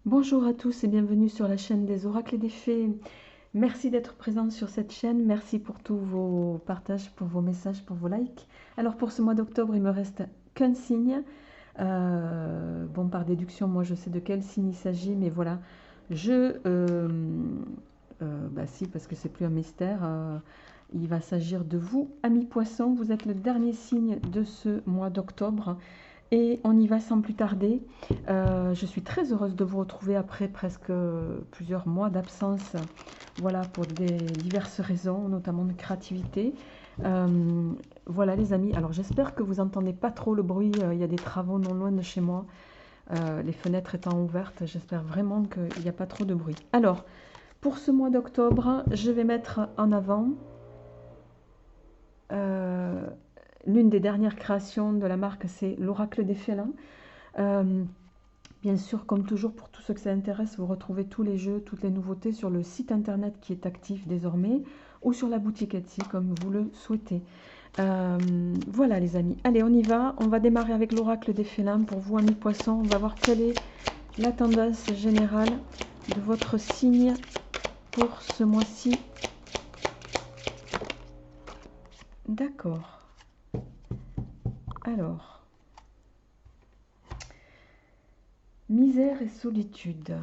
Bonjour à tous et bienvenue sur la chaîne des oracles et des fées. Merci d'être présente sur cette chaîne. Merci pour tous vos partages, pour vos messages, pour vos likes. Alors pour ce mois d'octobre, il me reste qu'un signe. Bon, par déduction, moi je sais de quel signe il s'agit, mais voilà. Bah si, parce que c'est plus un mystère. Il va s'agir de vous, amis poissons. Vous êtes le dernier signe de ce mois d'octobre. Et on y va sans plus tarder. Je suis très heureuse de vous retrouver après presque plusieurs mois d'absence, voilà, pour des diverses raisons, notamment de créativité. Voilà les amis, alors j'espère que vous n'entendez pas trop le bruit, il y a des travaux non loin de chez moi, les fenêtres étant ouvertes, j'espère vraiment qu'il n'y a pas trop de bruit. Alors, pour ce mois d'octobre, je vais mettre en avant euh, l'une des dernières créations de la marque, c'est l'Oracle des Félins. Euh, Bien sûr, comme toujours, pour tous ceux que ça intéresse, vous retrouvez tous les jeux, toutes les nouveautés sur le site internet qui est actif désormais ou sur la boutique Etsy comme vous le souhaitez. Voilà les amis, allez on y va, on va démarrer avec l'oracle des félins pour vous amis poissons, on va voir quelle est la tendance générale de votre signe pour ce mois-ci. D'accord, alors, misère et solitude.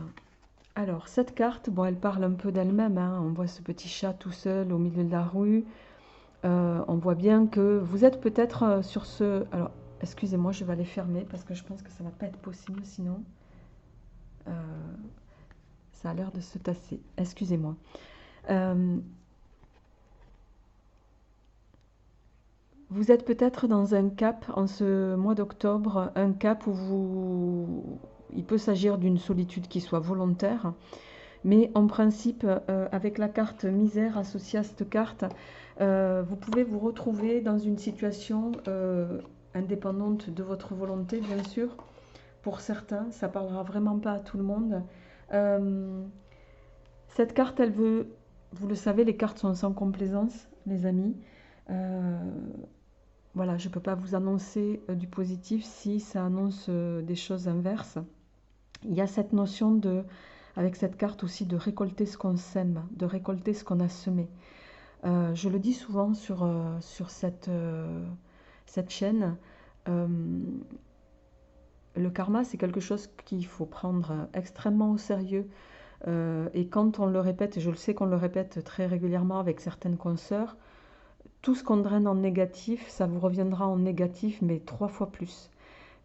Alors, cette carte, bon, elle parle un peu d'elle-même, hein. On voit ce petit chat tout seul au milieu de la rue. On voit bien que vous êtes peut-être sur ce... Alors, excusez-moi, je vais aller fermer parce que je pense que ça ne va pas être possible sinon. Euh, Ça a l'air de se tasser. Excusez-moi. Euh, Vous êtes peut-être dans un cap en ce mois d'octobre, un cap où vous... Il peut s'agir d'une solitude qui soit volontaire. Mais en principe, avec la carte misère associée à cette carte, vous pouvez vous retrouver dans une situation indépendante de votre volonté, bien sûr. Pour certains, ça ne parlera vraiment pas à tout le monde. Euh, Cette carte, elle veut, vous le savez, les cartes sont sans complaisance, les amis. Euh, voilà, je ne peux pas vous annoncer du positif si ça annonce des choses inverses. Il y a cette notion de, avec cette carte aussi, de récolter ce qu'on sème, de récolter ce qu'on a semé. Je le dis souvent sur cette chaîne. euh, le karma, c'est quelque chose qu'il faut prendre extrêmement au sérieux. Et quand on le répète, et je le sais qu'on le répète très régulièrement avec certaines consoeurs, tout ce qu'on draine en négatif, ça vous reviendra en négatif, mais 3 fois plus.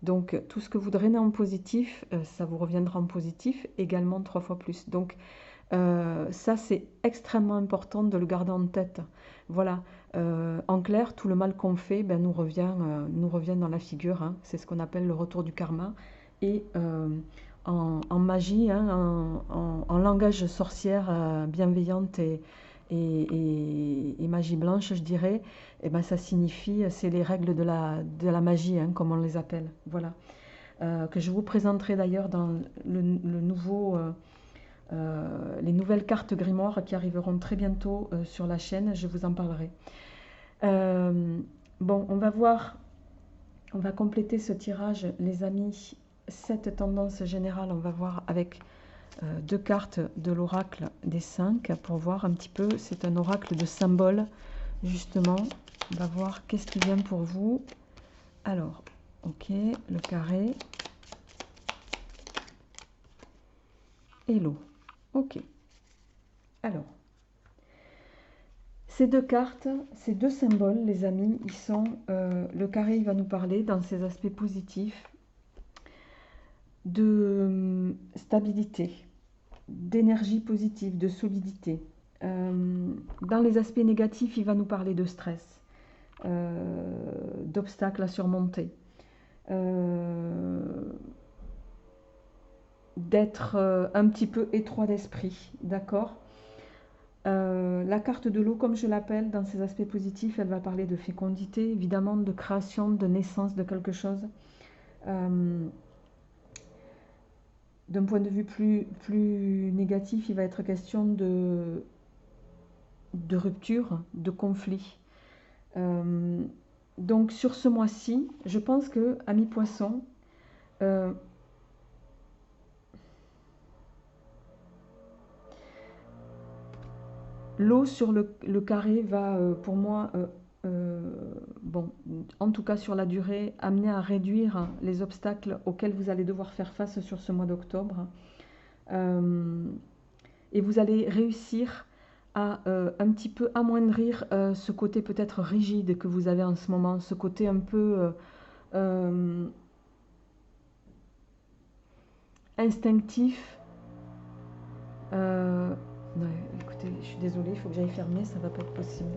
Donc tout ce que vous drainez en positif, ça vous reviendra en positif également 3 fois plus. Donc ça, c'est extrêmement important de le garder en tête. Voilà. En clair, tout le mal qu'on fait ben, nous revient dans la figure, hein. C'est ce qu'on appelle le retour du karma. Et en magie, hein, en langage sorcière bienveillante et magie blanche, je dirais, eh ben, ça signifie, c'est les règles de la magie, hein, comme on les appelle. Voilà. Que je vous présenterai d'ailleurs dans le nouveau... les nouvelles cartes grimoire qui arriveront très bientôt sur la chaîne, je vous en parlerai. Euh, bon, on va voir, on va compléter ce tirage, les amis. Cette tendance générale, on va voir avec 2 cartes de l'oracle des 5 pour voir un petit peu. C'est un oracle de symboles, justement. On va voir qu'est-ce qui vient pour vous. Alors, ok, le carré et l'eau. Ok. Alors, ces 2 cartes, ces 2 symboles, les amis, ils sont... le carré, il va nous parler dans ses aspects positifs de stabilité, d'énergie positive, de solidité. Dans les aspects négatifs, il va nous parler de stress, d'obstacles à surmonter, euh, d'être un petit peu étroit d'esprit, d'accord. La carte de l'eau, comme je l'appelle, dans ses aspects positifs, elle va parler de fécondité, évidemment, de création, de naissance de quelque chose. Euh, D'un point de vue plus négatif, il va être question de rupture, de conflit. Euh, donc sur ce mois-ci, je pense que, amis poissons, euh, L'eau sur le carré va, pour moi, euh, bon, en tout cas sur la durée, amener à réduire les obstacles auxquels vous allez devoir faire face sur ce mois d'octobre. Euh, et vous allez réussir à un petit peu amoindrir ce côté peut-être rigide que vous avez en ce moment, ce côté un peu euh, instinctif. Non, écoutez, je suis désolée, il faut que j'aille fermer, ça va pas être possible.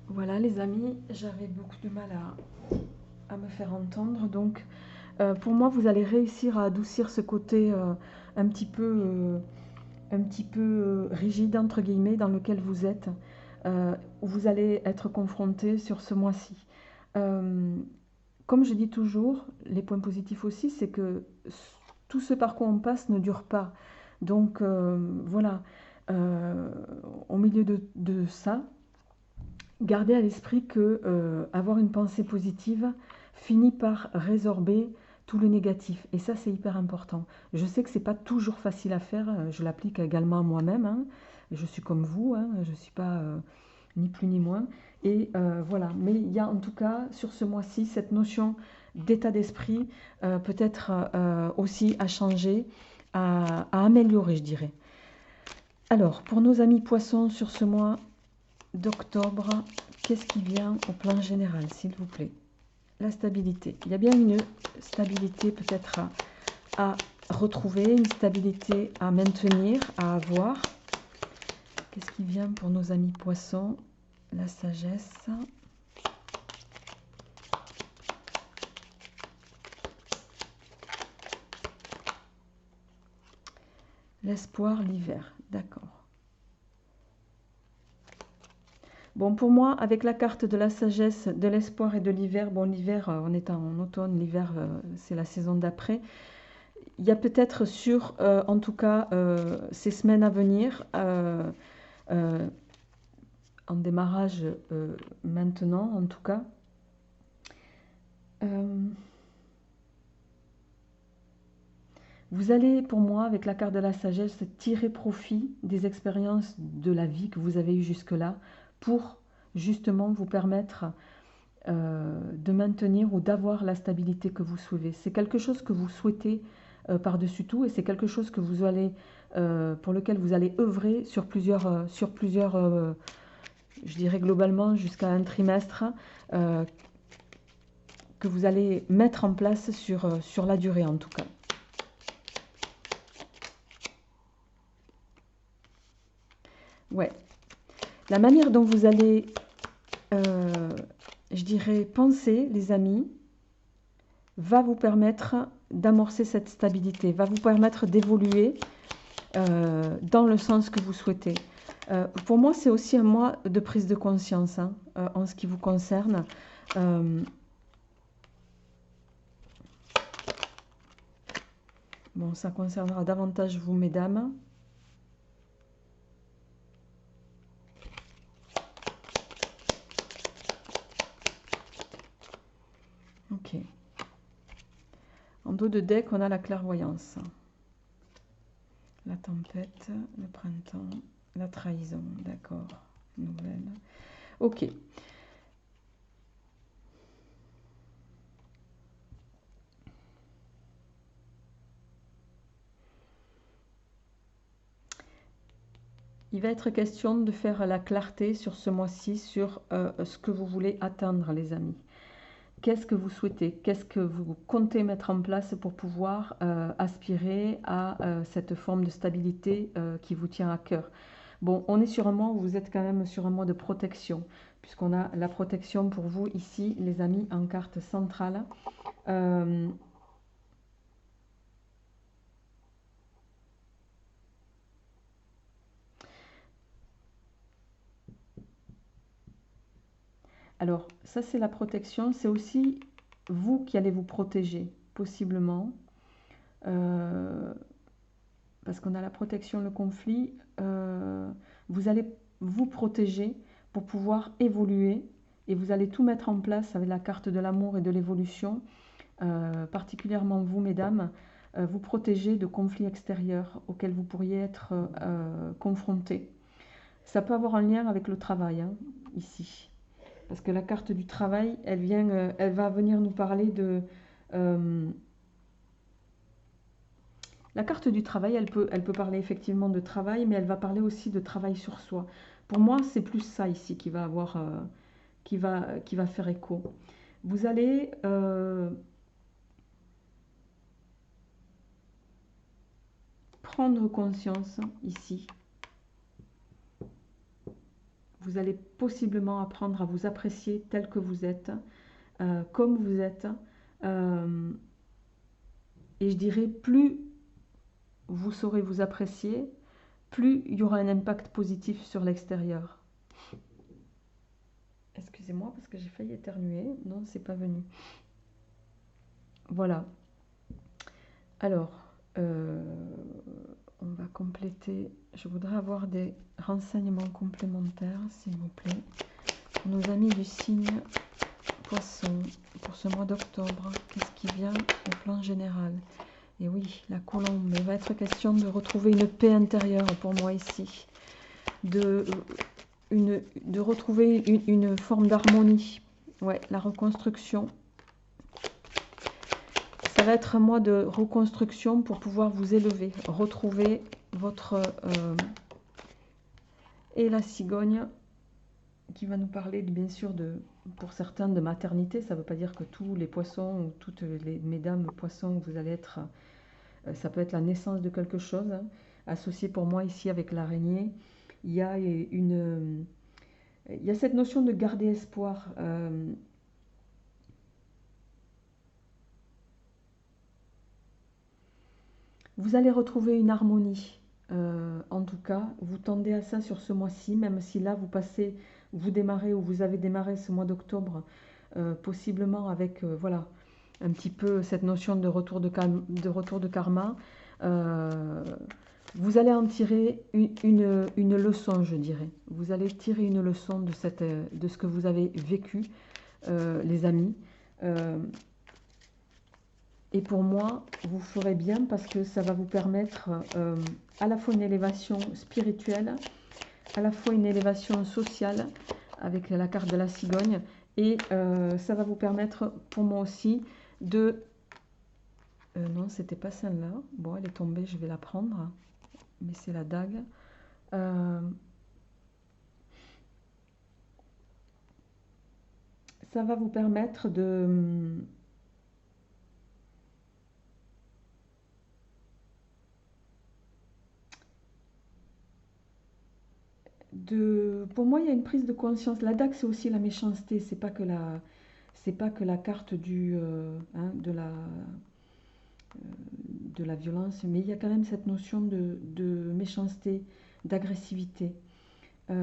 Voilà les amis, j'avais beaucoup de mal à me faire entendre. Donc pour moi, vous allez réussir à adoucir ce côté un petit peu, rigide, entre guillemets, dans lequel vous êtes, où vous allez être confronté sur ce mois-ci. Euh, Comme je dis toujours, les points positifs aussi, c'est que tout ce par quoi on passe ne dure pas. Donc voilà, Euh, au milieu de ça, gardez à l'esprit que avoir une pensée positive finit par résorber tout le négatif. Et ça, c'est hyper important. Je sais que c'est pas toujours facile à faire. Je l'applique également à moi-même, hein. Je suis comme vous, hein. Je ne suis pas ni plus ni moins. Et voilà. Mais il y a en tout cas sur ce mois-ci cette notion d'état d'esprit peut-être aussi à changer, à améliorer, je dirais. Alors, pour nos amis poissons sur ce mois d'octobre, qu'est-ce qui vient au plan général, s'il vous plaît? La stabilité. Il y a bien une stabilité peut-être à retrouver, une stabilité à maintenir, à avoir. Qu'est-ce qui vient pour nos amis poissons? La sagesse. L'espoir, l'hiver. D'accord. Bon, pour moi, avec la carte de la sagesse, de l'espoir et de l'hiver, bon, l'hiver, on est en automne, l'hiver, c'est la saison d'après. Il y a peut-être sur, en tout cas, ces semaines à venir, euh, en démarrage maintenant, en tout cas, euh, vous allez, pour moi, avec la carte de la sagesse, tirer profit des expériences de la vie que vous avez eues jusque-là pour justement vous permettre de maintenir ou d'avoir la stabilité que vous souhaitez. C'est quelque chose que vous souhaitez par-dessus tout et c'est quelque chose que vous allez, pour lequel vous allez œuvrer sur plusieurs je dirais globalement jusqu'à un trimestre, euh, que vous allez mettre en place sur la durée en tout cas. Ouais. La manière dont vous allez, euh, je dirais, penser, les amis, va vous permettre d'amorcer cette stabilité, va vous permettre d'évoluer dans le sens que vous souhaitez. Pour moi, c'est aussi un mois de prise de conscience hein, en ce qui vous concerne. Euh, bon, ça concernera davantage vous, mesdames. Ok. En dos de deck, on a la clairvoyance, la tempête, le printemps, la trahison, d'accord, nouvelle. Ok. Il va être question de faire la clarté sur ce mois-ci sur ce que vous voulez atteindre, les amis. Qu'est-ce que vous souhaitez? Qu'est-ce que vous comptez mettre en place pour pouvoir aspirer à cette forme de stabilité qui vous tient à cœur? Bon, on est sur un mois où vous êtes quand même sur un mois de protection, puisqu'on a la protection pour vous ici, les amis, en carte centrale. Euh, alors, ça c'est la protection, c'est aussi vous qui allez vous protéger, possiblement. Euh, parce qu'on a la protection, le conflit, vous allez vous protéger pour pouvoir évoluer. Et vous allez tout mettre en place avec la carte de l'amour et de l'évolution, particulièrement vous, mesdames, vous protéger de conflits extérieurs auxquels vous pourriez être confrontés. Ça peut avoir un lien avec le travail, hein, ici. Parce que la carte du travail, elle va venir nous parler de... la carte du travail, elle peut parler effectivement de travail, mais elle va parler aussi de travail sur soi. Pour moi, c'est plus ça ici qui va avoir, qui va faire écho. Vous allez prendre conscience ici. Vous allez possiblement apprendre à vous apprécier tel que vous êtes, comme vous êtes. Et je dirais, plus vous saurez vous apprécier, plus il y aura un impact positif sur l'extérieur. Excusez-moi parce que j'ai failli éternuer. Non, c'est pas venu. Voilà. Alors, on va compléter. Je voudrais avoir des renseignements complémentaires, s'il vous plaît, pour nos amis du signe Poisson, pour ce mois d'octobre. Qu'est-ce qui vient au plan général? Et oui, la colombe. Il va être question de retrouver une paix intérieure pour moi ici. De retrouver une forme d'harmonie. Ouais, la reconstruction. Ça va être un mois de reconstruction pour pouvoir vous élever, retrouver votre... et la cigogne qui va nous parler bien sûr pour certains de maternité. Ça ne veut pas dire que tous les poissons ou toutes les mesdames poissons vous allez être... ça peut être la naissance de quelque chose, hein, associé pour moi ici avec l'araignée. Il y a cette notion de garder espoir. Vous allez retrouver une harmonie. En tout cas, vous tendez à ça sur ce mois-ci, même si là vous démarrez ou vous avez démarré ce mois d'octobre, possiblement avec voilà, un petit peu cette notion de retour de karma. Vous allez en tirer une leçon, je dirais. Vous allez tirer une leçon de ce que vous avez vécu, les amis. Et pour moi, vous ferez bien parce que ça va vous permettre à la fois une élévation spirituelle, à la fois une élévation sociale avec la carte de la cigogne. Et ça va vous permettre pour moi aussi de... non, c'était pas celle-là. Bon, elle est tombée, je vais la prendre. Mais c'est la dague. Ça va vous permettre pour moi, il y a une prise de conscience. La dague, c'est aussi la méchanceté. C'est pas que la carte hein, de la violence, mais il y a quand même cette notion de méchanceté, d'agressivité. Il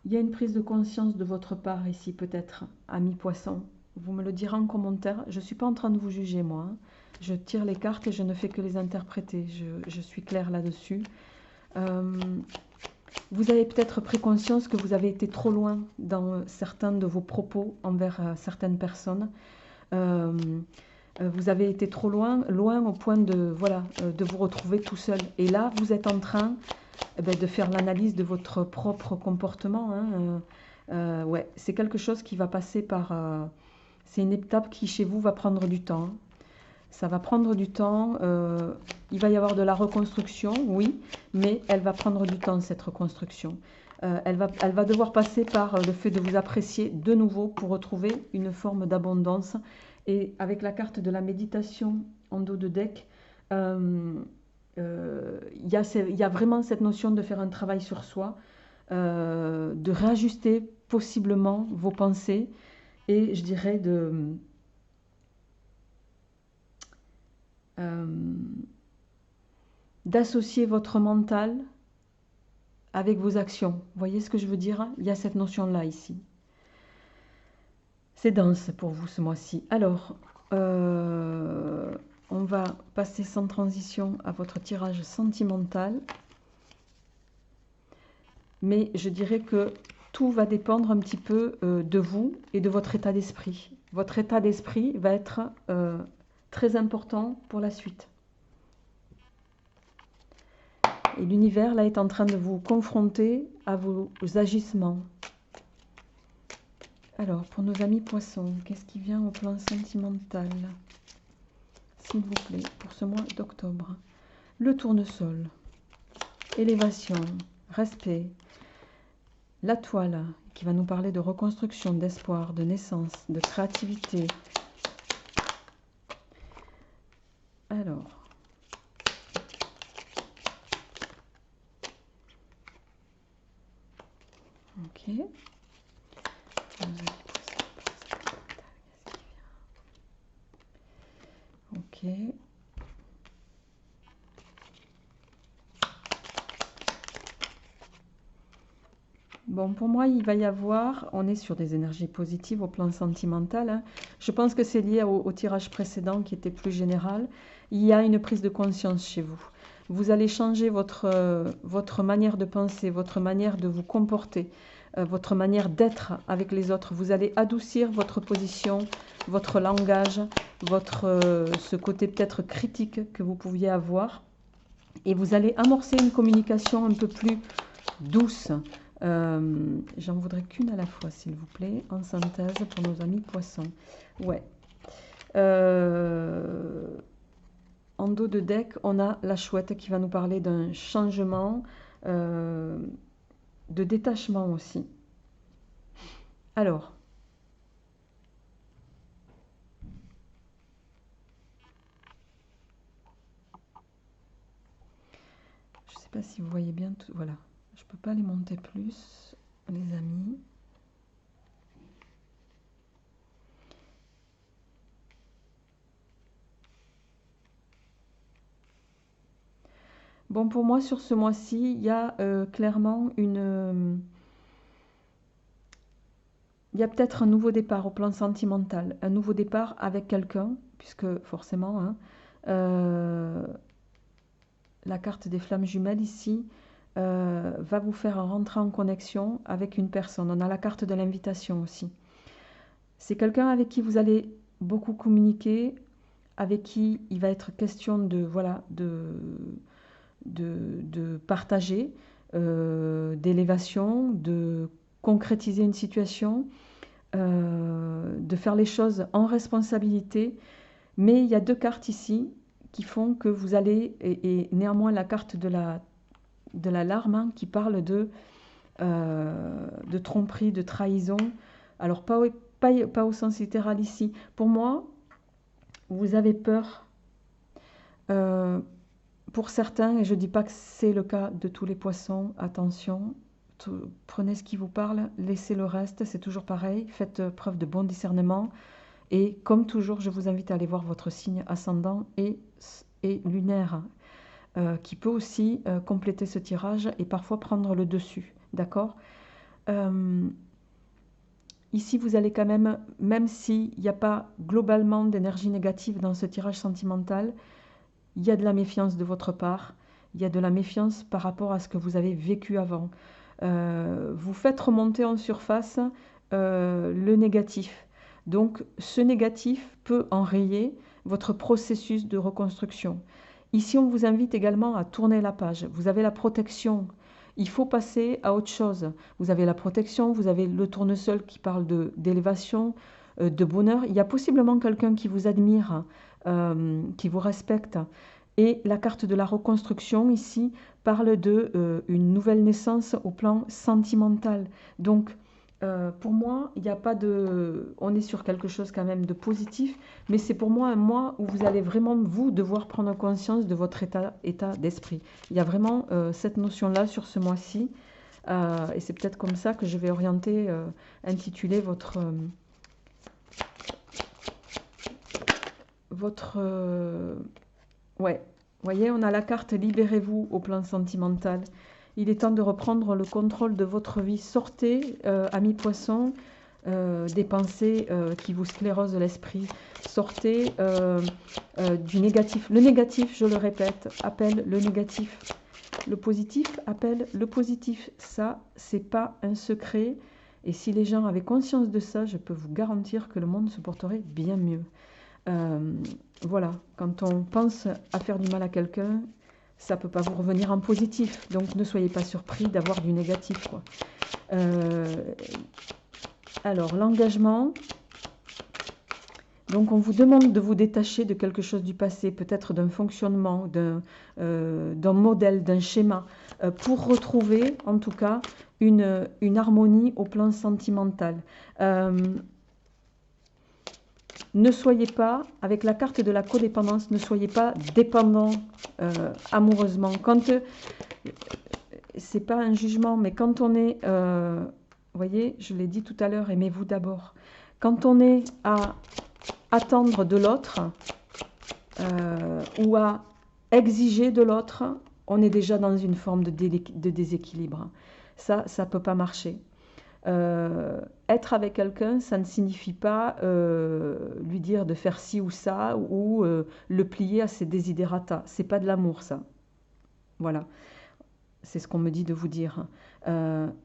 y a une prise de conscience de votre part ici, peut-être, ami poisson. Vous me le direz en commentaire. Je ne suis pas en train de vous juger, moi, hein. Je tire les cartes et je ne fais que les interpréter. Je suis claire là-dessus. Vous avez peut-être pris conscience que vous avez été trop loin dans certains de vos propos envers certaines personnes. Vous avez été trop loin au point de vous retrouver tout seul. Et là, vous êtes en train de faire l'analyse de votre propre comportement. Hein. Ouais, c'est quelque chose qui va passer par... c'est une étape qui, chez vous, va prendre du temps. Hein. Ça va prendre du temps. Il va y avoir de la reconstruction, oui, mais elle va prendre du temps, cette reconstruction. Elle va devoir passer par le fait de vous apprécier de nouveau pour retrouver une forme d'abondance. Et avec la carte de la méditation en dos de deck, il y a vraiment cette notion de faire un travail sur soi, de réajuster possiblement vos pensées et je dirais d'associer votre mental avec vos actions. Vous voyez ce que je veux dire? Il y a cette notion-là ici. C'est dense pour vous ce mois-ci. Alors, on va passer sans transition à votre tirage sentimental. mais je dirais que tout va dépendre un petit peu de vous et de votre état d'esprit. Votre état d'esprit va être très important pour la suite. Et l'univers, là, est en train de vous confronter à vos agissements. Alors, pour nos amis poissons, qu'est-ce qui vient au plan sentimental? S'il vous plaît, pour ce mois d'octobre. Le tournesol, élévation, respect, la toile, qui va nous parler de reconstruction, d'espoir, de naissance, de créativité. Alors, ok. Ok. Bon, pour moi, il va y avoir, on est sur des énergies positives au plan sentimental, hein. Je pense que c'est lié au tirage précédent qui était plus général. Il y a une prise de conscience chez vous. Vous allez changer votre manière de penser, votre manière de vous comporter, votre manière d'être avec les autres. Vous allez adoucir votre position, votre langage, ce côté peut-être critique que vous pouviez avoir. Et vous allez amorcer une communication un peu plus douce. J'en voudrais qu'une à la fois, s'il vous plaît, en synthèse pour nos amis poissons. Ouais. En dos de deck, on a la chouette qui va nous parler d'un changement, de détachement aussi. Alors, je ne sais pas si vous voyez bien tout. Voilà, je ne peux pas les monter plus, les amis. Bon, pour moi, sur ce mois-ci, il y a clairement il y a peut-être un nouveau départ au plan sentimental, un nouveau départ avec quelqu'un, puisque forcément, hein, la carte des flammes jumelles ici va vous faire rentrer en connexion avec une personne. On a la carte de l'invitation aussi. C'est quelqu'un avec qui vous allez beaucoup communiquer, avec qui il va être question de, voilà, de partager, d'élévation, de concrétiser une situation, de faire les choses en responsabilité. Mais il y a deux cartes ici qui font que vous allez, et néanmoins la carte de la larme, hein, qui parle de tromperie, de trahison. Alors pas au sens littéral ici. Pour moi, vous avez peur. Pour certains, et je ne dis pas que c'est le cas de tous les poissons, attention, prenez ce qui vous parle, laissez le reste, c'est toujours pareil, faites preuve de bon discernement. Et comme toujours, je vous invite à aller voir votre signe ascendant et lunaire, qui peut aussi compléter ce tirage et parfois prendre le dessus, d'accord? Ici, vous allez quand même s'il n'y a pas globalement d'énergie négative dans ce tirage sentimental, il y a de la méfiance de votre part, il y a de la méfiance par rapport à ce que vous avez vécu avant. Vous faites remonter en surface le négatif. Donc ce négatif peut enrayer votre processus de reconstruction. Ici, on vous invite également à tourner la page. Vous avez la protection. Il faut passer à autre chose. Vous avez la protection, vous avez le tournesol qui parle d'élévation, de bonheur. Il y a possiblement quelqu'un qui vous admire, qui vous respecte. Et la carte de la reconstruction ici parle de une nouvelle naissance au plan sentimental. Donc, pour moi, il n'y a pas de... On est sur quelque chose quand même de positif, mais c'est pour moi un mois où vous allez vraiment, vous, devoir prendre conscience de votre état d'esprit. Il y a vraiment cette notion-là sur ce mois-ci, et c'est peut-être comme ça que je vais orienter, intituler ouais, vous voyez, on a la carte Libérez-vous au plan sentimental. Il est temps de reprendre le contrôle de votre vie. Sortez, amis poissons, des pensées qui vous sclérosent l'esprit. Sortez du négatif. Le négatif, je le répète, appelle le négatif. Le positif appelle le positif. Ça, c'est pas un secret. Et si les gens avaient conscience de ça, je peux vous garantir que le monde se porterait bien mieux. Euh, voilà, quand on pense à faire du mal à quelqu'un, ça ne peut pas vous revenir en positif. Donc ne soyez pas surpris d'avoir du négatif, quoi. Alors, l'engagement. Donc, on vous demande de vous détacher de quelque chose du passé, peut-être d'un fonctionnement, d'un modèle, d'un schéma, pour retrouver, en tout cas, une harmonie au plan sentimental. Ne soyez pas, avec la carte de la codépendance, ne soyez pas dépendant amoureusement. Quand, c'est pas un jugement, mais quand on est, vous voyez, je l'ai dit tout à l'heure, aimez-vous d'abord. Quand on est à attendre de l'autre ou à exiger de l'autre, on est déjà dans une forme de déséquilibre. Ça ne peut pas marcher. Être avec quelqu'un, ça ne signifie pas lui dire de faire ci ou ça ou le plier à ses desiderata. C'est pas de l'amour, ça. Voilà. C'est ce qu'on me dit de vous dire.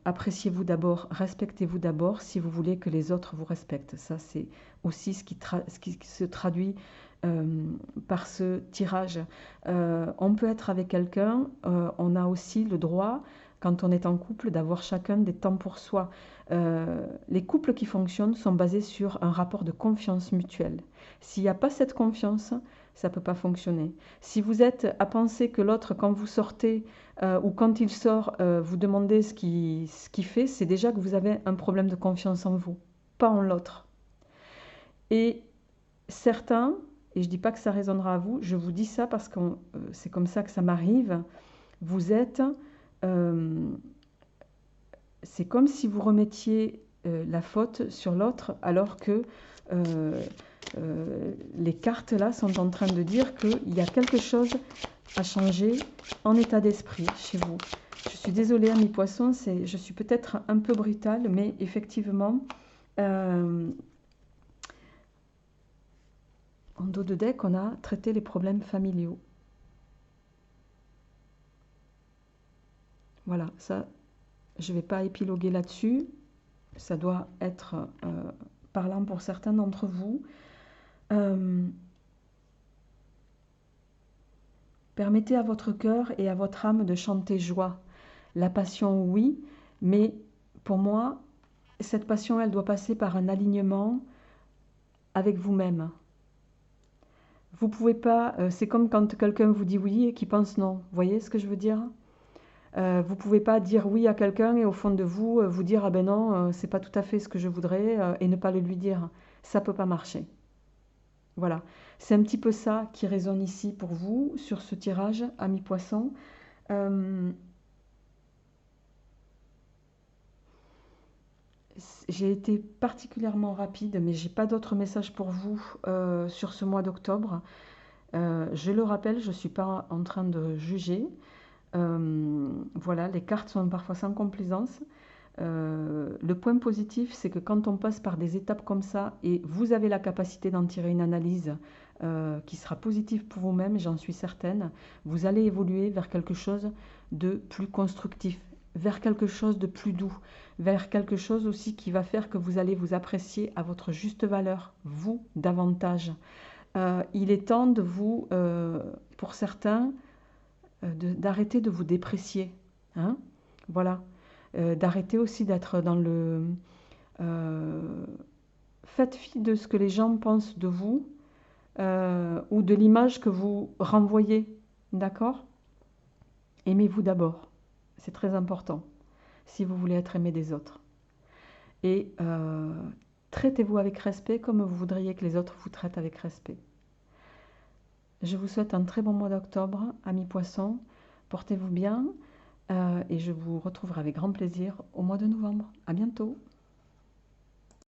Appréciez-vous d'abord, respectez-vous d'abord si vous voulez que les autres vous respectent. Ça, c'est aussi ce qui se traduit par ce tirage. On peut être avec quelqu'un, on a aussi le droit, quand on est en couple, d'avoir chacun des temps pour soi. Les couples qui fonctionnent sont basés sur un rapport de confiance mutuelle. S'il n'y a pas cette confiance, ça ne peut pas fonctionner. Si vous êtes à penser que l'autre, quand vous sortez ou quand il sort, vous demandez ce qu'il fait, c'est déjà que vous avez un problème de confiance en vous, pas en l'autre. Et certains, et je ne dis pas que ça résonnera à vous, je vous dis ça parce que c'est comme ça que ça m'arrive, vous êtes... c'est comme si vous remettiez la faute sur l'autre alors que les cartes là sont en train de dire qu'il y a quelque chose à changer en état d'esprit chez vous. Je suis désolée, amis poissons, je suis peut-être un peu brutale, mais effectivement, en dos de deck, on a traité les problèmes familiaux. Voilà, ça, je ne vais pas épiloguer là-dessus. Ça doit être parlant pour certains d'entre vous. Permettez à votre cœur et à votre âme de chanter joie. La passion, oui, mais pour moi, cette passion, elle doit passer par un alignement avec vous-même. Vous pouvez pas, c'est comme quand quelqu'un vous dit oui et qui pense non. Vous voyez ce que je veux dire? Vous pouvez pas dire oui à quelqu'un et au fond de vous, vous dire ah ben non, c'est pas tout à fait ce que je voudrais et ne pas le lui dire. Ça peut pas marcher. Voilà, c'est un petit peu ça qui résonne ici pour vous sur ce tirage, amis poissons. J'ai été particulièrement rapide, mais j'ai pas d'autres messages pour vous sur ce mois d'octobre. Je le rappelle, je ne suis pas en train de juger. Voilà, les cartes sont parfois sans complaisance. Le point positif, c'est que quand on passe par des étapes comme ça, et vous avez la capacité d'en tirer une analyse qui sera positive pour vous-même, j'en suis certaine, vous allez évoluer vers quelque chose de plus constructif, vers quelque chose de plus doux, vers quelque chose aussi qui va faire que vous allez vous apprécier à votre juste valeur, vous, davantage. Il est temps de vous, pour certains, d'arrêter de vous déprécier. Hein, voilà. D'arrêter aussi d'être dans le... faites fi de ce que les gens pensent de vous ou de l'image que vous renvoyez. D'accord? Aimez-vous d'abord. C'est très important si vous voulez être aimé des autres. Et traitez-vous avec respect comme vous voudriez que les autres vous traitent avec respect. Je vous souhaite un très bon mois d'octobre, amis poissons. Portez-vous bien et je vous retrouverai avec grand plaisir au mois de novembre. À bientôt.